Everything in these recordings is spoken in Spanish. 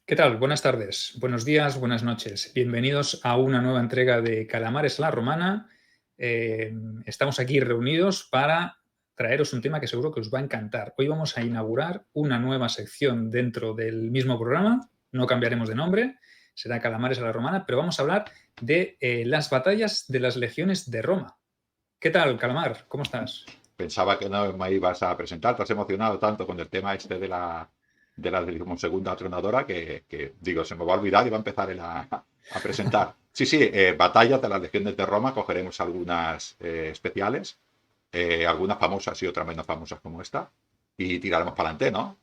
¿Qué tal? Buenas tardes, buenos días, buenas noches. Bienvenidos a una nueva entrega de Calamares a la Romana. Eh, Estamos aquí reunidos para traeros un tema que seguro que os va a encantar. Hoy vamos a inaugurar una nueva sección dentro del mismo programa. No cambiaremos de nombre, será Calamares a la Romana, pero vamos a hablar de las batallas de las legiones de Roma. ¿Qué tal, Calamar? ¿Cómo estás? Pensaba que no me ibas a presentar. Te has emocionado tanto con el tema este de la decimosegunda atronadora digo, se me va a olvidar y va a empezar a presentar. Sí, sí, batallas de las legiones de Roma. Cogeremos algunas especiales, algunas famosas y otras menos famosas como esta, y tiraremos para adelante, ¿no?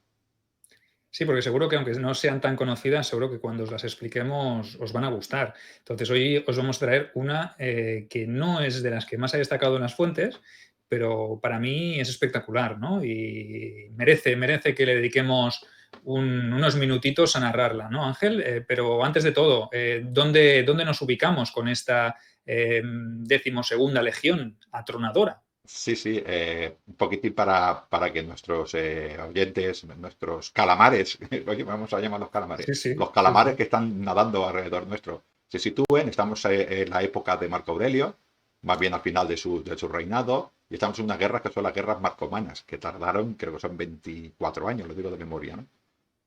Sí, porque seguro que aunque no sean tan conocidas, seguro que cuando os las expliquemos os van a gustar. Entonces, hoy os vamos a traer una que no es de las que más he destacado en las fuentes, pero para mí es espectacular, ¿no? Y merece que le dediquemos unos minutitos a narrarla, ¿no, Ángel? Pero antes de todo, ¿dónde nos ubicamos con esta 12ª legión atronadora? Sí, sí, un poquitín para que nuestros oyentes, nuestros calamares, oye, vamos a llamar los calamares, Sí, sí, los sí, calamares sí. que están nadando alrededor nuestro, se sitúen. Estamos en la época de Marco Aurelio, más bien al final de su reinado, y estamos en unas guerras que son las guerras marcomanas, que tardaron, creo que son 24 años, lo digo de memoria, ¿no?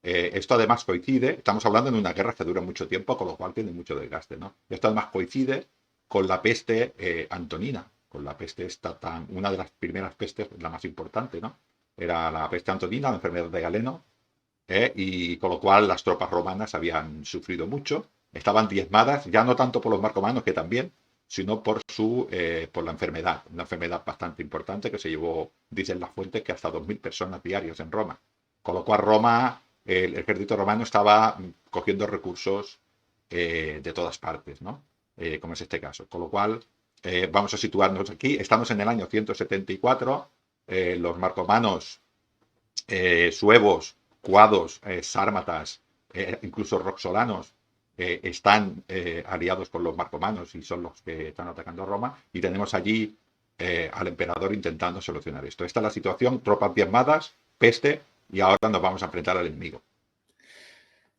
Esto además coincide, estamos hablando de unas guerras que duran mucho tiempo, con lo cual tiene mucho desgaste, ¿no? Esto además coincide con la peste antonina, con la peste esta una de las primeras pestes, la más importante, ¿no? Era la peste antonina, la enfermedad de Galeno, y con lo cual las tropas romanas habían sufrido mucho, estaban diezmadas, ya no tanto por los marcomanos, que también, sino por la enfermedad, una enfermedad bastante importante que se llevó, dicen las fuentes, que hasta 2.000 personas diarias en Roma. Con lo cual Roma, el ejército romano estaba cogiendo recursos de todas partes, ¿no? Como es este caso. Con lo cual, vamos a situarnos aquí. Estamos en el año 174. Los marcomanos, suevos, cuados, sármatas, incluso roxolanos, están aliados con los marcomanos y son los que están atacando a Roma. Y tenemos allí al emperador intentando solucionar esto. Esta es la situación: tropas diezmadas, peste, y ahora nos vamos a enfrentar al enemigo.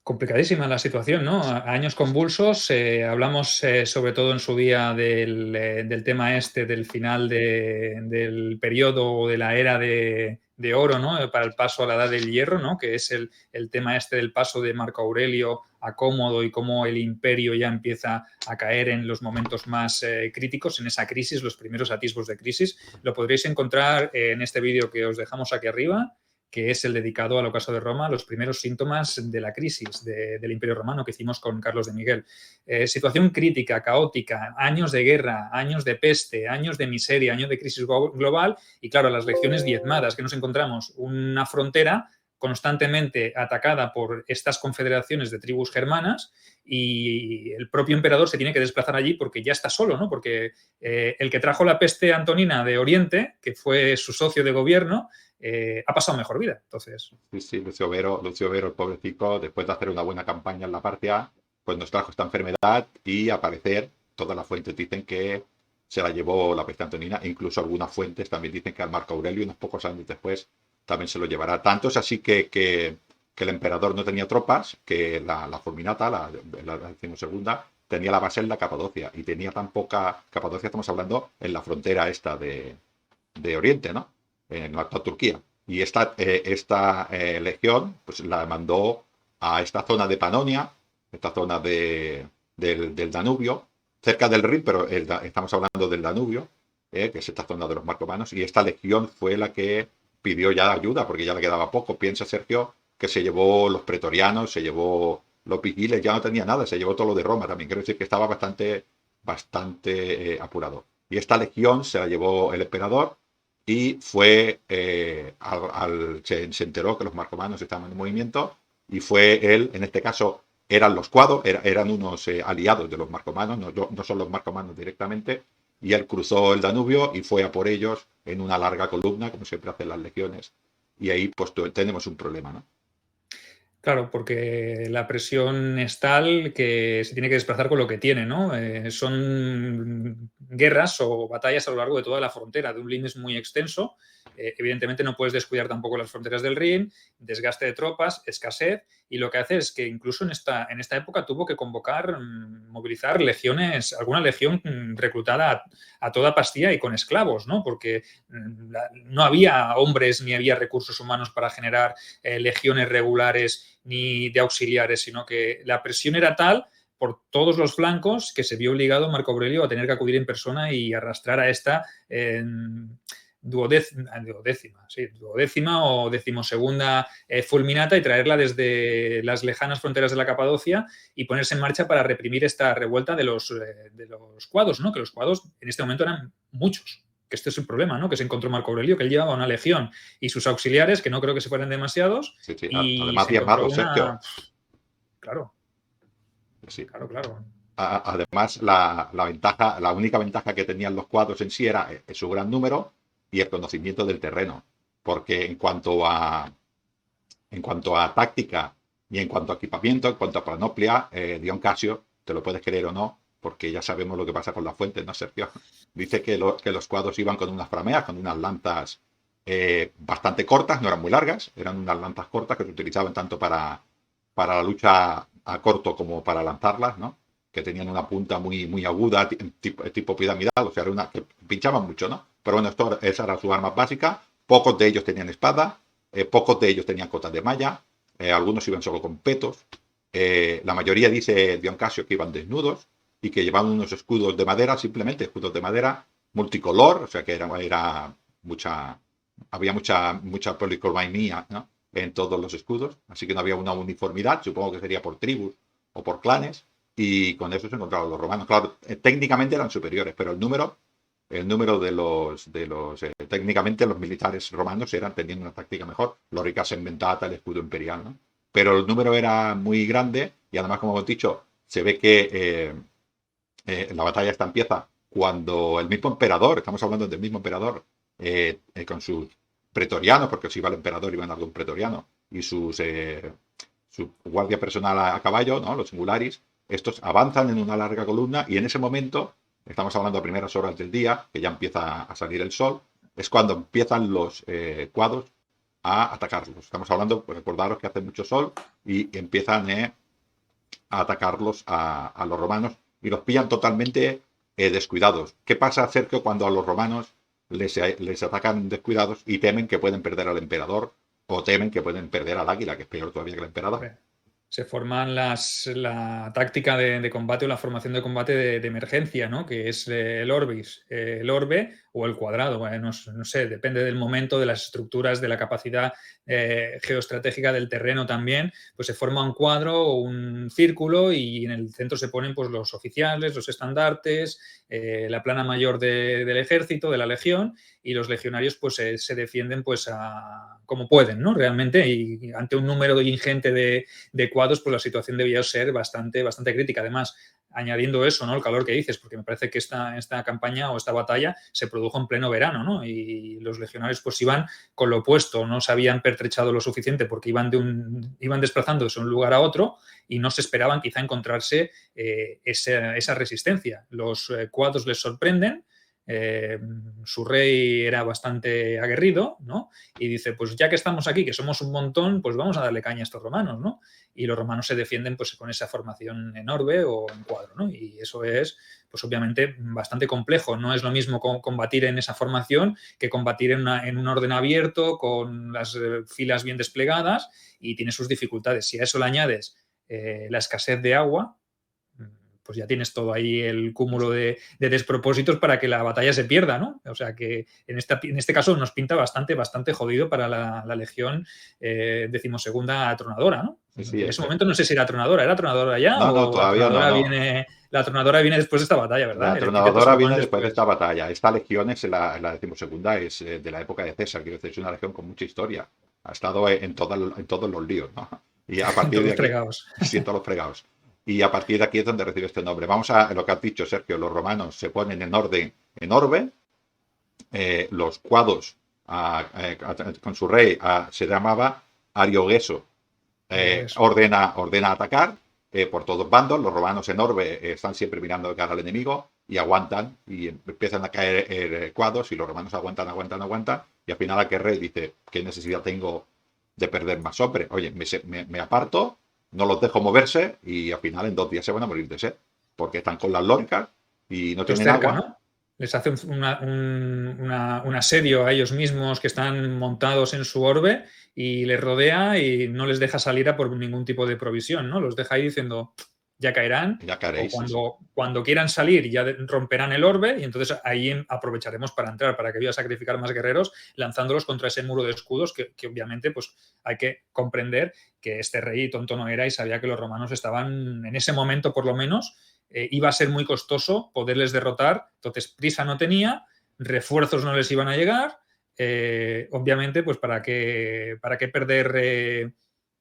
Complicadísima la situación, ¿no? Años convulsos. Hablamos sobre todo en su día del tema este, del final del periodo o de la era de oro, ¿no? Para el paso a la edad del hierro, ¿no? Que es el tema este del paso de Marco Aurelio a Cómodo y cómo el imperio ya empieza a caer en los momentos más críticos, en esa crisis, los primeros atisbos de crisis. Lo podréis encontrar en este vídeo que os dejamos aquí arriba, que es el dedicado al ocaso de Roma, los primeros síntomas de la crisis del Imperio Romano que hicimos con Carlos de Miguel. Situación crítica, caótica, años de guerra, años de peste, años de miseria, años de crisis global y, claro, las legiones diezmadas que nos encontramos, una frontera constantemente atacada por estas confederaciones de tribus germanas y el propio emperador se tiene que desplazar allí porque ya está solo, ¿no? Porque el que trajo la peste antonina de Oriente, que fue su socio de gobierno, ha pasado mejor vida. Entonces, Sí, sí, Lucio Vero, el pobrecito, después de hacer una buena campaña en la parte A, pues nos trajo esta enfermedad y, al parecer, todas las fuentes dicen que se la llevó la peste antonina, e incluso algunas fuentes también dicen que al Marco Aurelio, unos pocos años después, también se lo llevará. Tanto es así que el emperador no tenía tropas, que la Fulminata, la decimosegunda, tenía la base en la Capadocia, y tenía tan poca Capadocia, estamos hablando en la frontera esta de Oriente, ¿no? En la actual Turquía. Y esta legión pues la mandó a esta zona de Panonia, esta zona del Danubio, cerca del Rin, pero estamos hablando del Danubio, que es esta zona de los marcomanos, y esta legión fue la que pidió ya ayuda, porque ya le quedaba poco. Piensa, Sergio, que se llevó los pretorianos, se llevó los vigiles, ya no tenía nada, se llevó todo lo de Roma también. Quiero decir que estaba bastante apurado. Y esta legión se la llevó el emperador, y fue, se enteró que los marcomanos estaban en movimiento, y fue él, en este caso eran los cuados, eran unos aliados de los marcomanos, no son los marcomanos directamente, y él cruzó el Danubio y fue a por ellos en una larga columna, como siempre hacen las legiones, y ahí pues tenemos un problema, ¿no? claro, porque la presión es tal que se tiene que desplazar con lo que tiene, ¿no? Son guerras o batallas a lo largo de toda la frontera, de un limes muy extenso evidentemente no puedes descuidar tampoco las fronteras del Rin, desgaste de tropas, escasez, y lo que hace es que incluso en esta época tuvo que convocar, movilizar legiones, alguna legión reclutada a toda pastilla y con esclavos, ¿no? Porque no había hombres ni había recursos humanos para generar legiones regulares ni de auxiliares, sino que la presión era tal por todos los flancos que se vio obligado Marco Aurelio a tener que acudir en persona y arrastrar a esta duodécima o decimosegunda fulminata y traerla desde las lejanas fronteras de la Capadocia y ponerse en marcha para reprimir esta revuelta de los cuados, ¿no? Que los cuados en este momento eran muchos. Que este es el problema, ¿no? Que se encontró Marco Aurelio, que él llevaba una legión y sus auxiliares, que no creo que se fueran demasiados. Sí, sí. Y además, se encontró Sergio. Claro. Sí. Claro. Además, la única ventaja que tenían los cuadros en sí era su gran número y el conocimiento del terreno. Porque en cuanto a táctica y en cuanto a equipamiento, en cuanto a panoplia, Dion Casio, te lo puedes creer o no, porque ya sabemos lo que pasa con las fuentes, ¿no, Sergio? Dice que los cuadros iban con unas frameas, con unas lanzas bastante cortas, no eran muy largas, eran unas lanzas cortas que se utilizaban tanto para la lucha a corto como para lanzarlas, ¿no? Que tenían una punta muy aguda, tipo piramidal, o sea, era una que pinchaban mucho, ¿no? Pero bueno, esa era su arma básica. Pocos de ellos tenían espada, pocos de ellos tenían cotas de malla, algunos iban solo con petos. La mayoría, dice Dion Casio, que iban desnudos y que llevaban unos escudos de madera, simplemente escudos de madera multicolor, o sea que había mucha policromía, ¿no? En todos los escudos, así que no había una uniformidad, supongo que sería por tribus o por clanes, y con eso se encontraron los romanos. Claro, técnicamente eran superiores, pero el número de los técnicamente los militares romanos tenían una táctica mejor, lórica inventata, el escudo imperial, ¿no? Pero el número era muy grande y además, como hemos dicho, se ve que la batalla empieza cuando el mismo emperador, estamos hablando del mismo emperador, con sus pretorianos, porque si iba el emperador iban algún pretoriano, y su guardia personal a caballo, ¿no? Los singularis, estos avanzan en una larga columna y en ese momento, estamos hablando a primeras horas del día, que ya empieza a salir el sol, es cuando empiezan los cuadros a atacarlos. Estamos hablando, pues recordaros que hace mucho sol y empiezan a atacarlos a los romanos y los pillan totalmente descuidados. ¿Qué pasa, Sergio, cuando a los romanos les atacan descuidados y temen que pueden perder al emperador o temen que pueden perder al águila, que es peor todavía que el emperador? Se forman la táctica de combate o la formación de combate de emergencia, ¿no? Que es el orbis, el orbe o el cuadrado. No sé, depende del momento, de las estructuras, de la capacidad geoestratégica del terreno también. Pues se forma un cuadro o un círculo y en el centro se ponen pues, los oficiales, los estandartes, la plana mayor del ejército, de la legión, y los legionarios pues se defienden pues como pueden, ¿no? Realmente, y ante un número ingente de cuadros, pues la situación debía ser bastante crítica. Además, añadiendo eso, ¿no? El calor que dices, porque me parece que esta campaña o esta batalla se produjo en pleno verano, ¿no? Y los legionarios pues iban con lo opuesto, no se habían pertrechado lo suficiente porque iban desplazándose de un lugar a otro y no se esperaban quizá encontrarse esa resistencia. Los cuadros les sorprenden. Su rey era bastante aguerrido, ¿no? Y dice, pues ya que estamos aquí, que somos un montón, pues vamos a darle caña a estos romanos, ¿no? Y los romanos se defienden pues con esa formación en orbe o en cuadro, ¿no? Y eso es, pues obviamente, bastante complejo. No es lo mismo combatir en esa formación que combatir en un orden abierto, con las filas bien desplegadas, y tiene sus dificultades. Si a eso le añades la escasez de agua, pues ya tienes todo ahí el cúmulo de despropósitos para que la batalla se pierda, ¿no? O sea que en este caso nos pinta bastante jodido para la legión decimosegunda atronadora, ¿no? Sí, en ese momento no sé si era atronadora ya no, o todavía la atronadora viene después de esta batalla, ¿verdad? La atronadora viene después de esta batalla. Esta legión es la decimosegunda, es de la época de César, quiero decir, es una legión con mucha historia. Ha estado en todos los líos, ¿no? Y a partir de aquí, sí, en todos los fregados. Y a partir de aquí es donde recibe este nombre. Vamos a lo que has dicho, Sergio. Los romanos se ponen en orden, en orbe. Los cuados, con su rey, se llamaba Ariogeso. Ordena atacar. por todos bandos. Los romanos en orbe están siempre mirando de cara al enemigo y aguantan y empiezan a caer cuadros y los romanos aguantan, aguantan, aguantan y al final aquel rey dice, ¿qué necesidad tengo de perder más hombres? Oye, me aparto, no los dejo moverse y al final en 2 días se van a morir de sed porque están con las lóricas y no tienen cerca, agua. ¿no? Les hace un asedio a ellos mismos que están montados en su orbe y les rodea y no les deja salir a por ningún tipo de provisión, ¿no? Los deja ahí diciendo, ya caerán, ya caeréis, o cuando quieran salir ya romperán el orbe y entonces ahí aprovecharemos para entrar, para que vaya a sacrificar más guerreros lanzándolos contra ese muro de escudos que obviamente pues hay que comprender que este rey tonto no era y sabía que los romanos estaban en ese momento por lo menos iba a ser muy costoso poderles derrotar, entonces prisa no tenía, refuerzos no les iban a llegar, obviamente pues para qué perder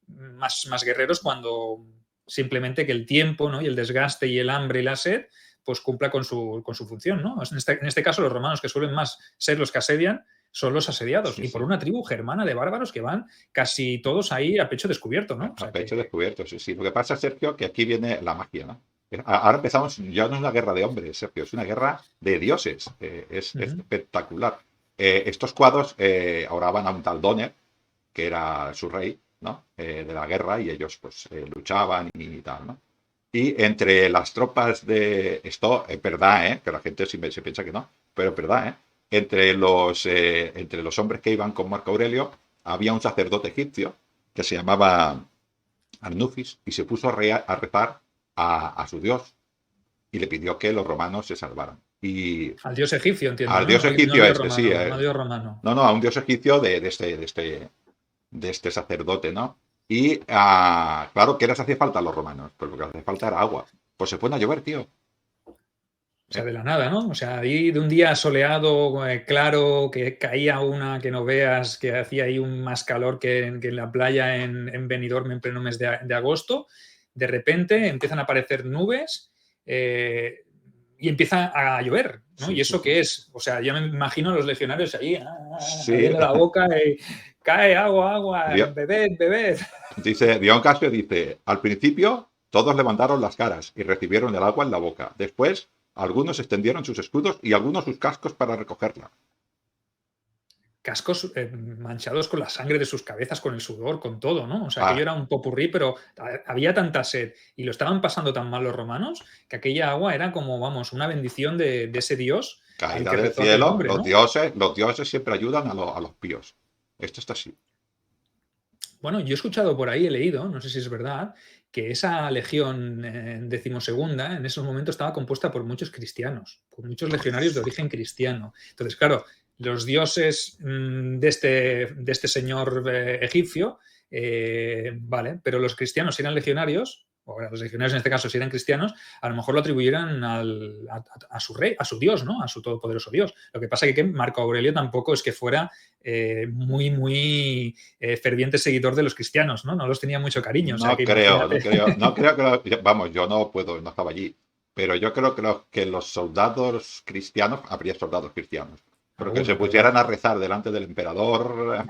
más guerreros cuando simplemente que el tiempo, ¿no? Y el desgaste y el hambre y la sed pues cumpla con su función, ¿no? En este caso los romanos que suelen más ser los que asedian son los asediados y por una tribu germana de bárbaros que van casi todos ahí a pecho descubierto, ¿no? A pecho descubierto, sí. Lo que pasa, Sergio, que aquí viene la magia, ¿no? Ahora empezamos, ya no es una guerra de hombres, Sergio, es una guerra de dioses. Es espectacular. Estos cuadros ahora van a un tal Donner, que era su rey, ¿no? De la guerra, y ellos pues luchaban y tal, ¿no? Y entre las tropas de... Esto es verdad, que la gente se piensa que no, pero es verdad, entre los hombres que iban con Marco Aurelio había un sacerdote egipcio que se llamaba Arnufis y se puso a rezar a su dios y le pidió que los romanos se salvaran. Y al dios egipcio, entiendo. Al dios egipcio no romano, sí. No dios romano. No, a un dios egipcio de este sacerdote, ¿no? Y claro, ¿qué les hacía falta a los romanos? Pues lo que les hacía falta era agua. Pues se pone a llover, tío. O sea, de la nada, ¿no? O sea, ahí de un día soleado, claro, que caía una que no veas, que hacía ahí más calor que en la playa en Benidorm en pleno mes de agosto, de repente empiezan a aparecer nubes y empieza a llover, ¿no? ¿Y eso qué es? O sea, yo me imagino a los legionarios ahí, abriendo la boca y cae agua, bebed. Dion Casio dice, al principio todos levantaron las caras y recibieron el agua en la boca. Después algunos extendieron sus escudos y algunos sus cascos para recogerla. Cascos manchados con la sangre de sus cabezas, con el sudor, con todo, ¿no? O sea, aquello era un popurrí, pero había tanta sed y lo estaban pasando tan mal los romanos que aquella agua era como, vamos, una bendición de ese dios. Caída del cielo, hombre, los dioses siempre ayudan a los píos. Esto está así. Bueno, yo he escuchado por ahí, he leído, no sé si es verdad, que esa legión decimosegunda en esos momentos estaba compuesta por muchos cristianos, por muchos legionarios de origen cristiano. Entonces, claro, los dioses de este señor egipcio, vale, pero los cristianos si eran legionarios, o los legionarios en este caso si eran cristianos, a lo mejor lo atribuyeran a su rey, a su dios, ¿no? A su todopoderoso dios. Lo que pasa es que Marco Aurelio tampoco es que fuera muy ferviente seguidor de los cristianos, ¿no? No los tenía mucho cariño. No creo que... Vamos, yo no estaba allí. Pero yo creo que los soldados cristianos, habría soldados cristianos, pero que se pusieran a rezar delante del emperador.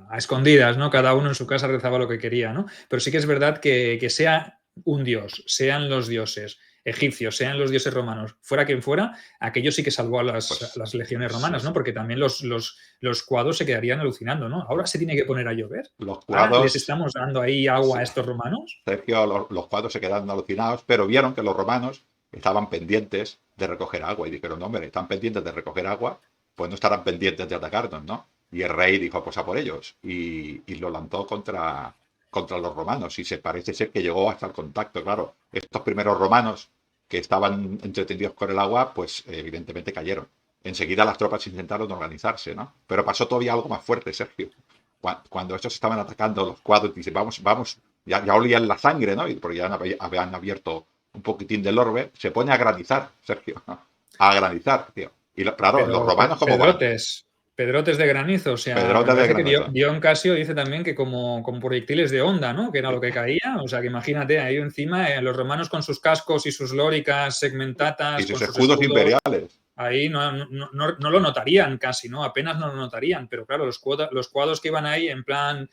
A escondidas, ¿no? Cada uno en su casa rezaba lo que quería, ¿no? Pero sí que es verdad que sea un dios, sean los dioses egipcios, sean los dioses romanos, fuera quien fuera, aquello sí que salvó a las legiones romanas, ¿no? Porque también los cuados se quedarían alucinando, ¿no? Ahora se tiene que poner a llover. Los cuados, ¿les estamos dando ahí agua a estos romanos? Sergio, los cuados se quedaron alucinados, pero vieron que los romanos estaban pendientes de recoger agua y dijeron, no, hombre, están pendientes de recoger agua, pues no estarán pendientes de atacarnos, ¿no? Y el rey dijo, pues a por ellos, y lo lanzó contra los romanos, y se parece ser que llegó hasta el contacto, claro. Estos primeros romanos que estaban entretenidos con el agua, pues evidentemente cayeron. Enseguida las tropas intentaron organizarse, ¿no? Pero pasó todavía algo más fuerte, Sergio. Cuando estos estaban atacando los cuadros, dicen, vamos, ya olían la sangre, ¿no? Porque ya habían abierto un poquitín del orbe, se pone a granizar, Sergio. A granizar, tío. Y claro, los romanos como pedrotes de granizo, o sea, Dion Casio dice también que como proyectiles de onda, ¿no? Que era lo que caía, o sea, que imagínate, ahí encima los romanos con sus cascos y sus lóricas segmentadas. Y sus escudos imperiales. ahí no lo notarían casi, ¿no? Apenas no lo notarían, pero claro, los cuadros que iban ahí en plan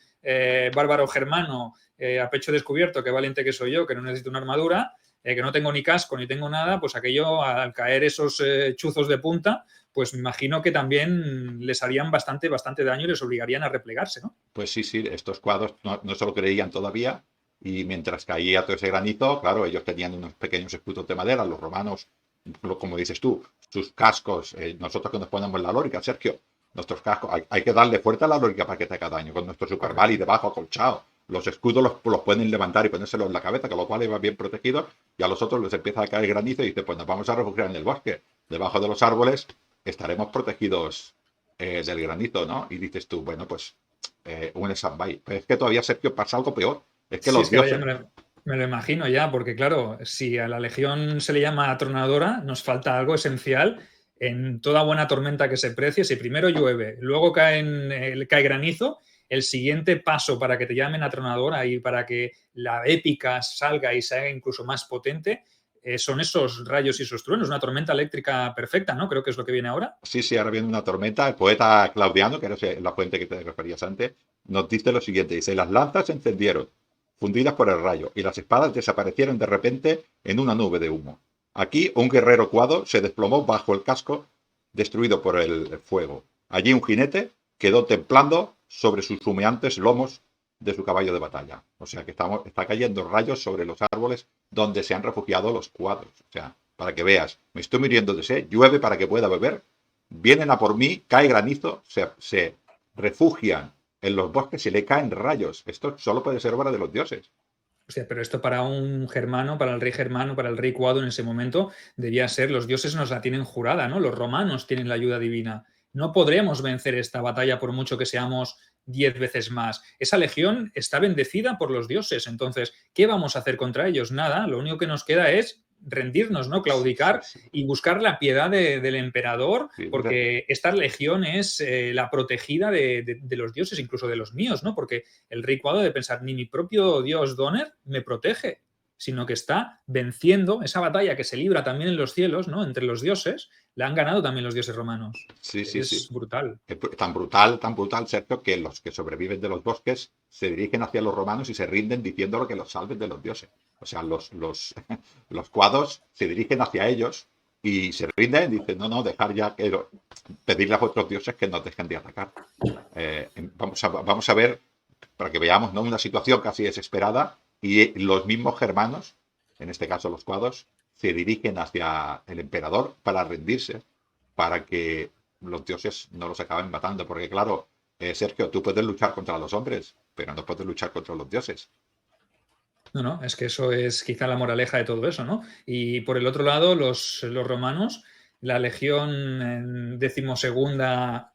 bárbaro germano, a pecho descubierto, qué valiente que soy yo, que no necesito una armadura, que no tengo ni casco ni tengo nada, pues aquello, al caer esos chuzos de punta, pues me imagino que también les harían bastante daño y les obligarían a replegarse, ¿no? Pues sí, estos cuadros no se lo creían todavía, y mientras caía todo ese granizo, claro, ellos tenían unos pequeños escudos de madera, los romanos, como dices tú, sus cascos, nosotros que nos ponemos la lórica, Sergio, nuestros cascos, hay que darle fuerte a la lórica para que te haga daño, con nuestro superbali debajo acolchado. Los escudos los pueden levantar y ponérselos en la cabeza, con lo cual iban bien protegidos, y a los otros les empieza a caer granizo y dice, pues nos vamos a refugiar en el bosque, debajo de los árboles estaremos protegidos del granizo, ¿no? Y dices tú, bueno, pues un stand-by. Pero es que todavía, Sergio, pasa algo peor. Es que Sí, los es que dioses... me lo imagino ya, porque claro, si a la legión se le llama atronadora, nos falta algo esencial en toda buena tormenta que se precie. Si primero llueve, luego cae granizo, el siguiente paso para que te llamen atronadora y para que la épica salga y sea incluso más potente, son esos rayos y esos truenos, una tormenta eléctrica perfecta, ¿no? Creo que es lo que viene ahora. Sí, ahora viene una tormenta. El poeta Claudiano, que era la fuente que te referías antes, nos dice lo siguiente. Dice, las lanzas se encendieron, fundidas por el rayo, y las espadas desaparecieron de repente en una nube de humo. Aquí un guerrero cuado se desplomó bajo el casco, destruido por el fuego. Allí un jinete quedó templando sobre sus humeantes lomos de su caballo de batalla. O sea que está cayendo rayos sobre los árboles donde se han refugiado los cuadros. O sea, para que veas, me estoy muriendo de sed, llueve para que pueda beber, vienen a por mí, cae granizo, se refugian en los bosques y le caen rayos. Esto solo puede ser obra de los dioses. O sea, pero esto para un germano, para el rey germano, para el rey cuado en ese momento, debía ser, los dioses nos la tienen jurada, ¿no? Los romanos tienen la ayuda divina. No podremos vencer esta batalla por mucho que seamos 10 veces más. Esa legión está bendecida por los dioses. Entonces, ¿qué vamos a hacer contra ellos? Nada, lo único que nos queda es rendirnos, ¿no? Claudicar y buscar la piedad del emperador, porque esta legión es la protegida de los dioses, incluso de los míos, ¿no? Porque el rey cuado debe pensar, ni mi propio dios Donner me protege, sino que está venciendo esa batalla que se libra también en los cielos, ¿no? Entre los dioses, la han ganado también los dioses romanos. Sí. Es brutal. Es tan brutal, Sergio, que los que sobreviven de los bosques se dirigen hacia los romanos y se rinden diciéndolo que los salven de los dioses. O sea, los cuados se dirigen hacia ellos y se rinden y dicen, no, dejar ya, pedirle a vuestros dioses que nos dejen de atacar. Vamos a ver, para que veamos, ¿no?, una situación casi desesperada, y los mismos germanos, en este caso los cuados, se dirigen hacia el emperador para rendirse, para que los dioses no los acaben matando. Porque claro, Sergio, tú puedes luchar contra los hombres, pero no puedes luchar contra los dioses. No, es que eso es quizá la moraleja de todo eso, ¿no? Y por el otro lado, los romanos, la legión decimosegunda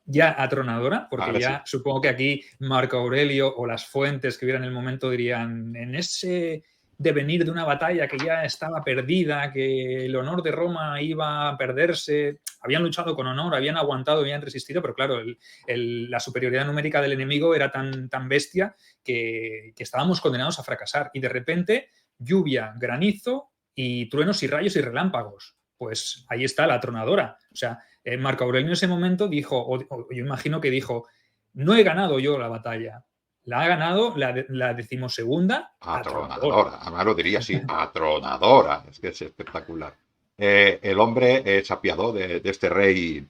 ya atronadora, porque ahora ya sí. Supongo que aquí Marco Aurelio o las fuentes que hubieran en el momento dirían, en ese devenir de una batalla que ya estaba perdida, que el honor de Roma iba a perderse, habían luchado con honor, habían aguantado, habían resistido, pero claro, la superioridad numérica del enemigo era tan bestia que estábamos condenados a fracasar. Y de repente, lluvia, granizo y truenos y rayos y relámpagos. Pues ahí está la atronadora. O sea, Marco Aurelio en ese momento dijo, o yo imagino que dijo, no he ganado yo la batalla, la ha ganado la decimosegunda atronadora. Además lo diría así, atronadora. Es que es espectacular. El hombre se apiadó de este rey,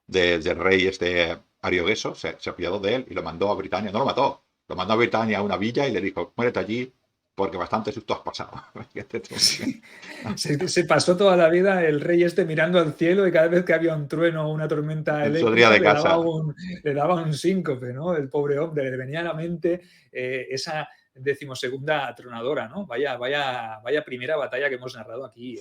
del rey Ariogueso, se apiadó de él y lo mandó a Britania. No lo mató, lo mandó a Britania, a una villa, y le dijo, muérete allí, porque bastante susto has pasado. Se pasó toda la vida el rey mirando al cielo, y cada vez que había un trueno o una tormenta eléctrica le daba un síncope, ¿no? El pobre hombre, le venía a la mente esa decimosegunda atronadora, ¿no? Vaya primera batalla que hemos narrado aquí,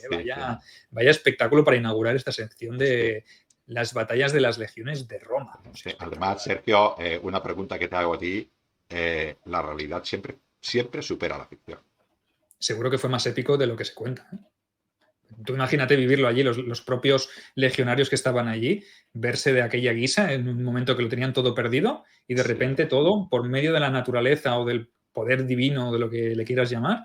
vaya espectáculo para inaugurar esta sección de las batallas de las legiones de Roma. Además, Sergio, una pregunta que te hago a ti, la realidad siempre supera la ficción. Seguro que fue más épico de lo que se cuenta. Tú imagínate vivirlo allí, los propios legionarios que estaban allí, verse de aquella guisa en un momento que lo tenían todo perdido, y de repente todo, por medio de la naturaleza o del poder divino, de lo que le quieras llamar,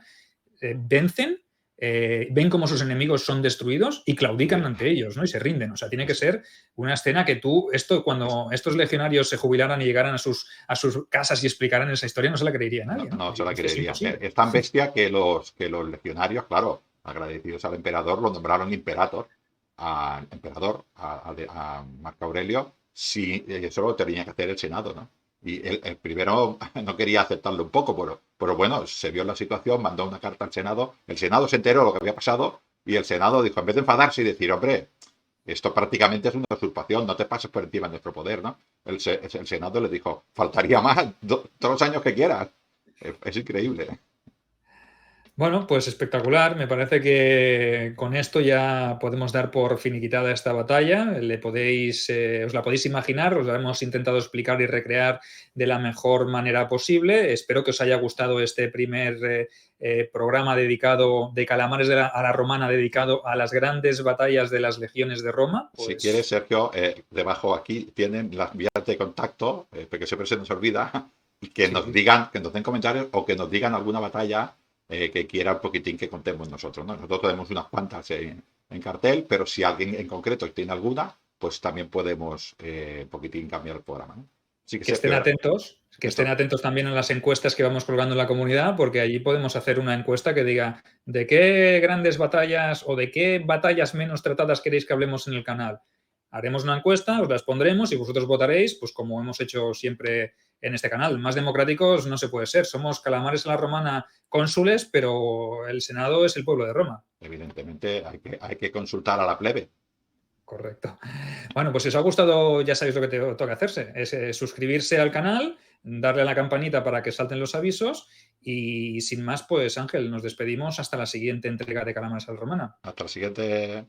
vencen, ven cómo sus enemigos son destruidos y claudican ante ellos, ¿no? Y se rinden. O sea, tiene que ser una escena que cuando estos legionarios se jubilaran y llegaran a sus casas y explicaran esa historia, no se la creería nadie, ¿no? No se la Es creería. imposible. Es tan bestia que los legionarios, claro, agradecidos al emperador, lo nombraron imperator, a Marco Aurelio, si eso lo tenía que hacer el Senado, ¿no? Y el primero no quería aceptarlo un poco, pero bueno, se vio la situación, mandó una carta al Senado, el Senado se enteró de lo que había pasado y el Senado dijo, en vez de enfadarse y decir, hombre, esto prácticamente es una usurpación, no te pases por encima de nuestro poder, ¿no? El Senado le dijo, faltaría más, todos los años que quieras. Es increíble. Bueno, pues espectacular. Me parece que con esto ya podemos dar por finiquitada esta batalla. Os la podéis imaginar, os la hemos intentado explicar y recrear de la mejor manera posible. Espero que os haya gustado este primer programa dedicado de Calamares a la Romana, dedicado a las grandes batallas de las legiones de Roma. Si quieres, Sergio, debajo aquí tienen las vías de contacto, porque siempre se nos olvida, y que Sí. nos digan, que nos den comentarios o que nos digan alguna batalla que quiera un poquitín que contemos nosotros, ¿no? Nosotros tenemos unas cuantas en cartel, pero si alguien en concreto tiene alguna, pues también podemos un poquitín cambiar el programa, ¿no? Así Que estén atentos, que estén atentos también a las encuestas que vamos colgando en la comunidad, porque allí podemos hacer una encuesta que diga de qué grandes batallas o de qué batallas menos tratadas queréis que hablemos en el canal. Haremos una encuesta, os las pondremos y vosotros votaréis, pues como hemos hecho siempre en este canal. Más democráticos no se puede ser. Somos Calamares a la Romana cónsules, pero el Senado es el pueblo de Roma. Evidentemente hay que consultar a la plebe. Correcto. Bueno, pues si os ha gustado, ya sabéis lo que toca hacerse. Es suscribirse al canal, darle a la campanita para que salten los avisos y sin más, pues Ángel, nos despedimos hasta la siguiente entrega de Calamares a la Romana. Hasta la siguiente.